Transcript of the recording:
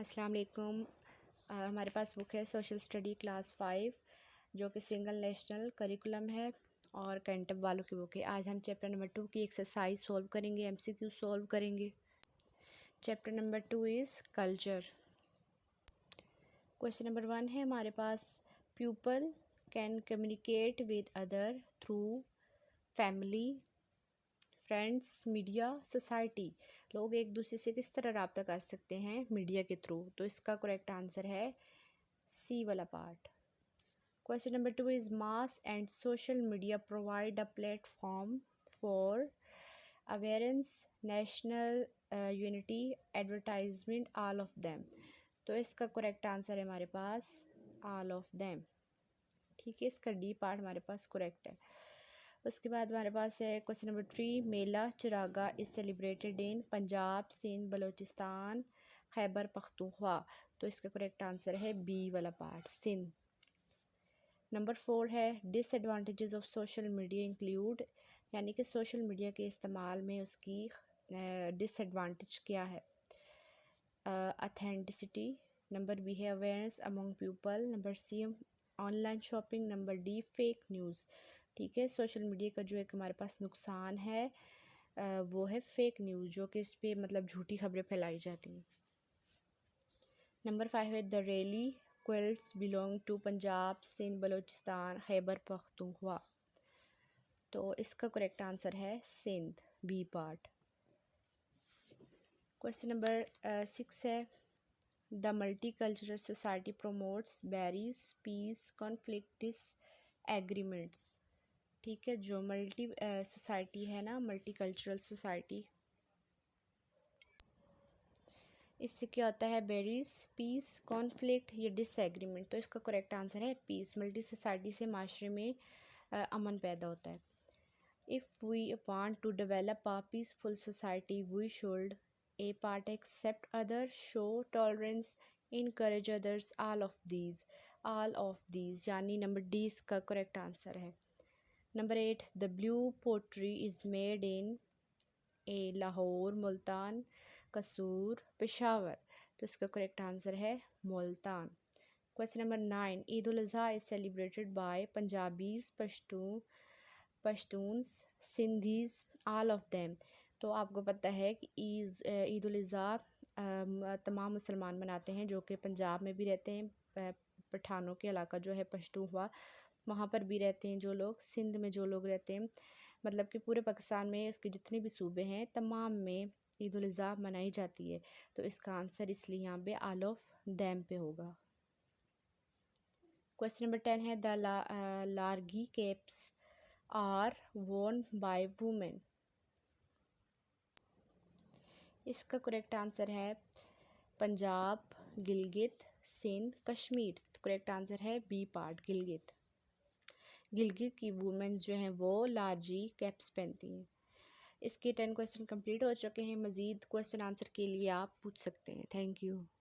अस्सलाम वालेकुम। हमारे पास बुक है सोशल स्टडी क्लास 5 जो कि सिंगल नेशनल करिकुलम है और कैंटअप वालों की बुक है। आज हम चैप्टर नंबर 2 की एक्सरसाइज सॉल्व करेंगे, एमसीक्यू सॉल्व करेंगे। Chapter number 2 is culture. Question number 1 है हमारे पास, people can communicate with other through family, friends, media, society. लोग एक दूसरे से किस तरह रब्ता कर सकते हैं? मीडिया के थ्रू। तो इसका करेक्ट आंसर है सी वाला part. Question number 2 is mass and social media provide a platform for awareness, national unity, advertisement, all of them. तो इसका करेक्ट आंसर है हमारे पास ऑल ऑफ देम। ठीक है, इसका डी पार्ट हमारे पास करेक्ट है। उसके बाद हमारे पास है question number 3, Mela Chiraghan is celebrated in Punjab, Sindh, Balochistan, Khyber Pakhtunkhwa. तो इसका करेक्ट आंसर है बी वाला पार्ट, सिंध। नंबर 4 है disadvantages of social media include, यानी कि सोशल मीडिया के इस्तेमाल में उसकी डिसएडवांटेज क्या है? ऑथेंटिसिटी, नंबर बी है awareness among people, number C online shopping, number D fake news. ठीक है, सोशल मीडिया का जो एक हमारे पास नुकसान है वो है फेक न्यूज़, जो कि इस पर मतलब झूठी खबरें फैलाई जाती हैं। नंबर 5 है the Ralli quilts belong to Punjab, Sindh, Balochistan, Khyber Pakhtunkhwa. तो इसका करेक्ट आंसर है Sindh, B part. Question number 6 है the multicultural society promotes barriers peace conflict disagreements. ठीक है, जो मल्टी सोसाइटी है ना, मल्टी कल्चरल सोसाइटी, इससे क्या होता है? बेरीज, पीस, कॉन्फ्लिक्ट या डिसएग्रीमेंट। तो इसका करेक्ट आंसर है पीस। मल्टी सोसाइटी से माशरे में अमन पैदा होता है। If we want to develop a peaceful society we should a part accept other, show tolerance, encourage others, all of these, यानी नंबर डी इसका करेक्ट आंसर है। नंबर 8 the blue pottery is made in a Lahore, Multan, Kasur, Peshawar. तो इसका correct answer है Multan. Question number 9 Eid ul Azha is celebrated by Punjabis, Pashtuns, Sindhis, all of them. तो आपको पता है कि ईद उल अज़हा तमाम मुसलमान मनाते हैं, जो कि पंजाब में भी रहते हैं, पठानों के इलाका जो है पश्तूनख्वा, वहाँ पर भी रहते हैं जो लोग, सिंध में जो लोग रहते हैं, मतलब कि पूरे पाकिस्तान में इसके जितने भी सूबे हैं तमाम में ईद उल अज़हा मनाई जाती है। तो इसका आंसर इसलिए यहाँ पे ऑल ऑफ देम पे होगा। क्वेश्चन नंबर 10 है the largi caps are worn by women. इसका करेक्ट आंसर है पंजाब, गिलगित, सिंध, कश्मीर। तो करेक्ट आंसर है बी पार्ट, गिलगित। गिलगित की वुमेन्स जो हैं वो लार्जी कैप्स पहनती हैं। इसके 10 क्वेश्चन कंप्लीट हो चुके हैं। मज़ीद क्वेश्चन आंसर के लिए आप पूछ सकते हैं। Thank you.